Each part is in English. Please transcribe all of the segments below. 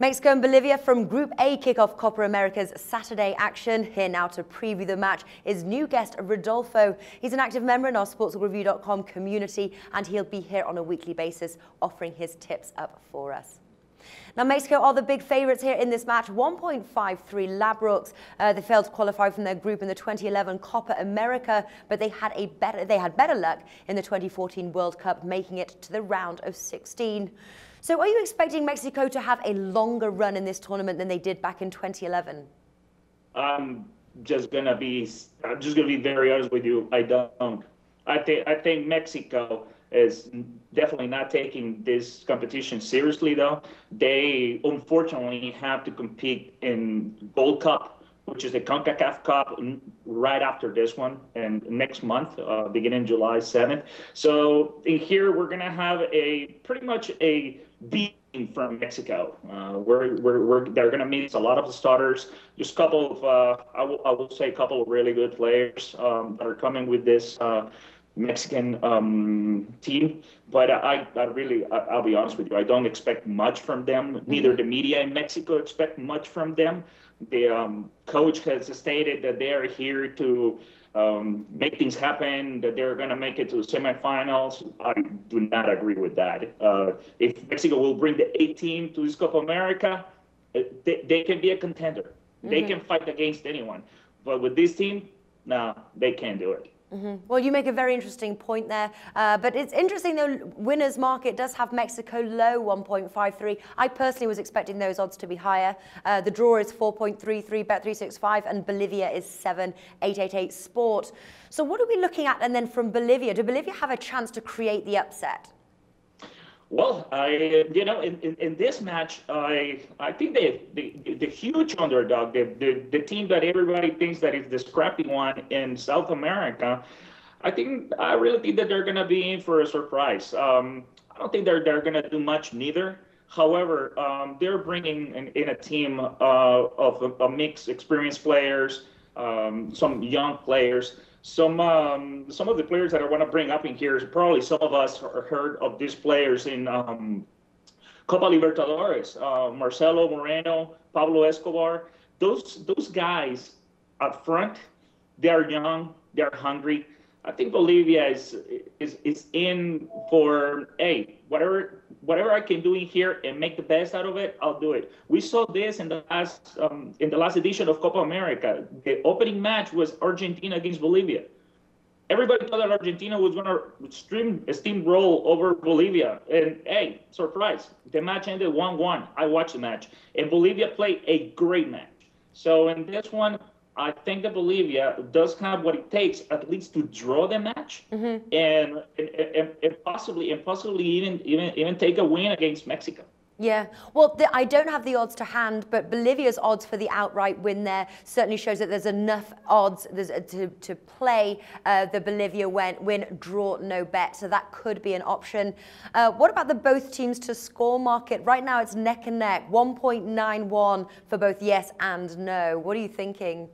Mexico and Bolivia from Group A kick off Copa America's Saturday action. Here now to preview the match is new guest Rodolfo. He's an active member in our sportsbookreview.com community, and he'll be here on a weekly basis offering his tips up for us. Now, Mexico are the big favourites here in this match, 1.53 Labrooks. They failed to qualify from their group in the 2011 Copa America, but they had better luck in the 2014 World Cup, making it to the round of 16. So are you expecting Mexico to have a longer run in this tournament than they did back in 2011? I'm just gonna be very honest with you. I don't. I think Mexico is definitely not taking this competition seriously, though. They unfortunately have to compete in Gold Cup, which is the CONCACAF Cup, right after this one, and next month, beginning July 7th. So in here, we're gonna have pretty much a beating from Mexico. They're gonna miss a lot of the starters. Just a couple of, I will say, a couple of really good players that are coming with this Mexican team, but I'll be honest with you, I don't expect much from them. Neither the media in Mexico expect much from them. The coach has stated that they're here to make things happen, that they're going to make it to the semifinals. I do not agree with that. If Mexico will bring the A team to this Copa America, they can be a contender. They can fight against anyone. But with this team, no, they can't do it. Well, you make a very interesting point there, but it's interesting though, winner's market does have Mexico low 1.53. I personally was expecting those odds to be higher. The draw is 4.33 Bet365 and Bolivia is 7.888 Sport. So what are we looking at? And then from Bolivia, do Bolivia have a chance to create the upset? Well, in this match, I think the huge underdog, the team that everybody thinks that is the scrappy one in South America, I really think that they're going to be in for a surprise. I don't think they're going to do much neither. However, they're bringing in a team of a mixed experienced players, some young players. Some of the players that I want to bring up in here is probably some of us heard of these players in Copa Libertadores, Marcelo Moreno, Pablo Escobar. Those guys up front, they are young, they are hungry. I think Bolivia is in for, hey, whatever I can do in here and make the best out of it, I'll do it. We saw this in the last edition of Copa America. The opening match was Argentina against Bolivia. Everybody thought that Argentina was going to steamroll over Bolivia, and hey, surprise! The match ended 1-1. I watched the match, and Bolivia played a great match. So in this one, I think that Bolivia does have what it takes at least to draw the match, and possibly even take a win against Mexico. Yeah, well, I don't have the odds to hand, but Bolivia's odds for the outright win there certainly shows that there's enough odds to play the Bolivia win, draw, no bet. So that could be an option. What about the both teams to score market? Right now it's neck and neck, 1.91 for both yes and no. What are you thinking?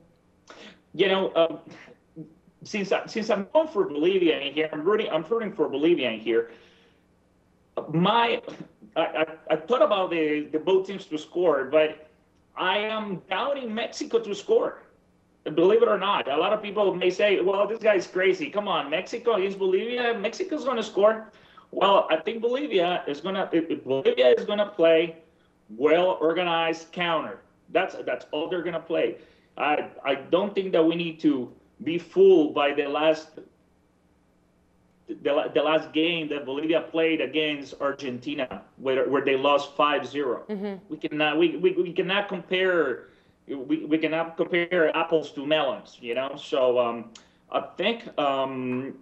You know, since I'm going for Bolivia in here, I'm rooting for Bolivia in here. I thought about the both teams to score, but I am doubting Mexico to score. Believe it or not, a lot of people may say, "Well, this guy's crazy. Come on, Mexico against Bolivia. Mexico's going to score." Well, I think Bolivia is going to play well-organized counter. That's all they're going to play. I don't think that we need to be fooled by the last game that Bolivia played against Argentina, where they lost 5-0. We cannot compare apples to melons, you know. So I think that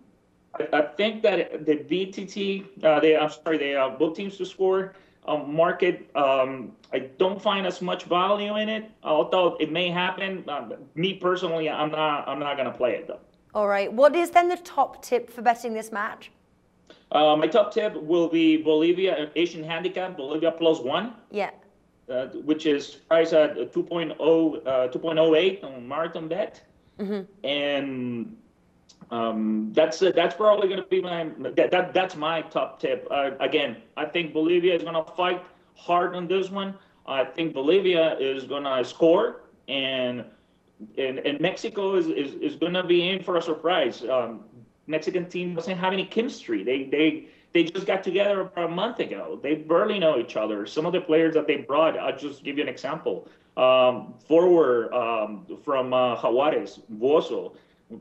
the BTT, the both teams to score market, I don't find as much value in it, although it may happen. Me personally, I'm not gonna play it though. All right. What is then the top tip for betting this match? My top tip will be Bolivia Asian handicap, Bolivia +1. Yeah. Which is priced at 2.08 on Marathon Bet, and that's probably going to be that's my top tip. Again, I think Bolivia is going to fight hard on this one. I think Bolivia is going to score, and Mexico is going to be in for a surprise. Mexican team doesn't have any chemistry. They just got together about a month ago. They barely know each other. Some of the players that they brought, I'll just give you an example. Forward from Jaguares, Bozo,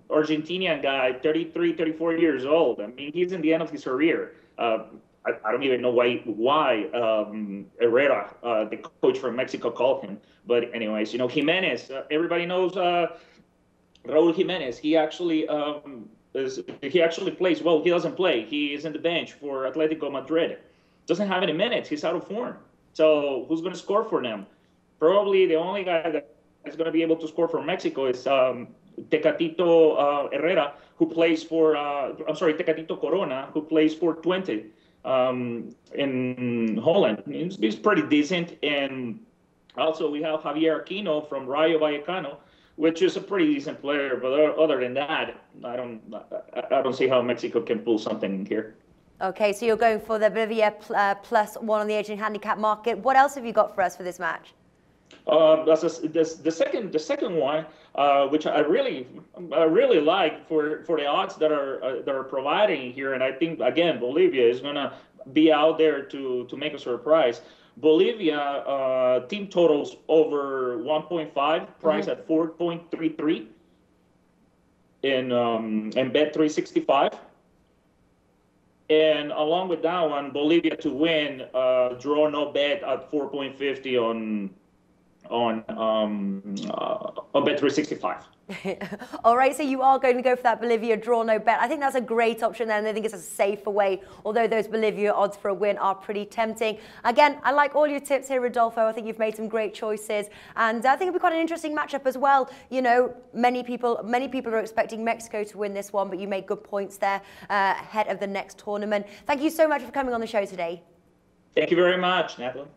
Argentinian guy, 33, 34 years old. I mean, he's in the end of his career. I don't even know why Herrera, the coach from Mexico, called him. But anyways, you know, Jimenez, everybody knows Raúl Jimenez. He actually plays. Well, he doesn't play. He is in the bench for Atletico Madrid. Doesn't have any minutes. He's out of form. So who's going to score for them? Probably the only guy that is going to be able to score for Mexico is Tecatito Herrera, who plays for, Tecatito Corona, who plays for Twente in Holland. He's pretty decent. And also we have Javier Aquino from Rayo Vallecano, which is a pretty decent player. But other than that, I don't see how Mexico can pull something here. Okay, so you're going for the Bolivia +1 on the Asian handicap market. What else have you got for us for this match? The second one, which I really like for the odds that are providing here, and I think again Bolivia is gonna be out there to make a surprise. Bolivia team totals over 1.5, price at 4.33 in Bet365. And along with that one, Bolivia to win, draw no bet at 4.50 on Bet365. All right, so you are going to go for that Bolivia draw no bet. I think that's a great option there, and I think it's a safer way, although those Bolivia odds for a win are pretty tempting. Again, I like all your tips here, Rodolfo. I think you've made some great choices, and I think it'll be quite an interesting matchup as well. You know, many people are expecting Mexico to win this one, but you made good points there ahead of the next tournament. Thank you so much for coming on the show today. Thank you very much, Natalie.